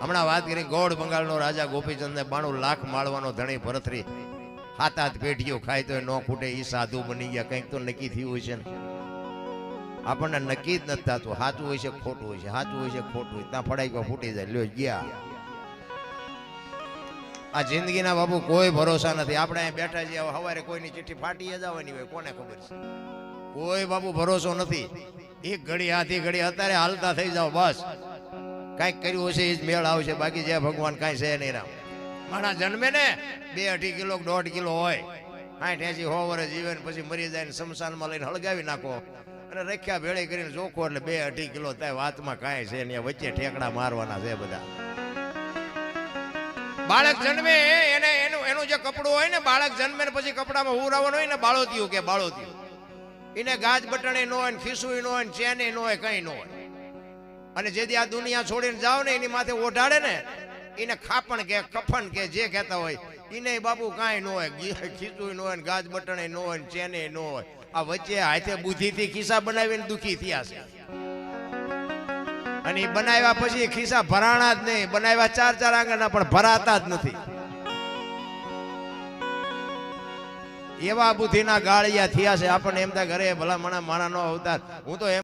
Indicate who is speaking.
Speaker 1: હમણાં વાત કરી ગોળ બંગાળનો રાજા ગોપીચંદ ને 92 લાખ માળવાનો ધણી ભરતરી હાથ હાથ પેઢીઓ ખાય તો ન ખૂટે ઈ સાધુ બની ગયા. કંઈક તો નક્કી થયું છે ને, આપણને નક્કી જ નથી થતું. સાચું હોય છે ખોટું હોય છે, સાચું હોય છે ખોટું હોય, ત્યાં ફડાઈ ફૂટી જાય. લ્યો ગયા આ જિંદગીના બાપુ કોઈ ભરોસા નથી. આપણે અહીં બેઠા છીએ, સવારે કોઈની ચિઠ્ઠી ફાટી જવાની હોય, કોને ખબર છે? કોઈ બાપુ ભરોસો નથી. એક ઘડી હાથી ઘડી અત્યારે હાલતા થઈ જાવ, બસ કાંઈક કર્યું હશે એ જ મેળ આવશે, બાકી જે ભગવાન કાંઈ છે નહીં. રામ મારા જન્મે ને 2-2.5 કિલો 1.5 કિલો હોય, 60-80 વર્ષ જીવે ને પછી મરી જાય ને શમશાનમાં લઈને હળગાવી નાખો અને રખ્યા ભેળી કરીને જોખો એટલે 2-2.5 કિલો થાય. વાતમાં કાંઈ છે ને વચ્ચે ઠેકડા મારવાના છે બધા. બાળક જન્મે એને એનું જે કપડું હોય ને, બાળક જન્મે ને પછી કપડામાં ઉરાવવાનું હોય ને, બાળોતિયું કે બાળોતિયું, એને ગાજ બટણે ન હોય, ખીસું ન હોય, ચેને ન હોય, કઈ ન હોય. અને જેથી આ દુનિયા છોડીને જાવ ને એની માથે ઓઢાડે ને, એને ખાપણ કે કફન કે જે કહેતા હોય એને બાપુ કાંઈ ન હોય, ખીસું ન હોય, ગાજ બટણે ન હોય, ચેને ન હોય. આ વચ્ચે હાથે બુદ્ધિથી ખિસ્સા બનાવીને દુખી થયા છે. અને બનાવ્યા પછી ખિસ્સા ભરાણા જ નહીં, બનાવ્યા 4-4 આંગળના પણ ભરાતા જ નથી. એવા બુદ્ધિના ગાળિયા થયા છે. આપણને એમ થાય ઘરે ભલા માણાનો અવતાર. હું તો એમ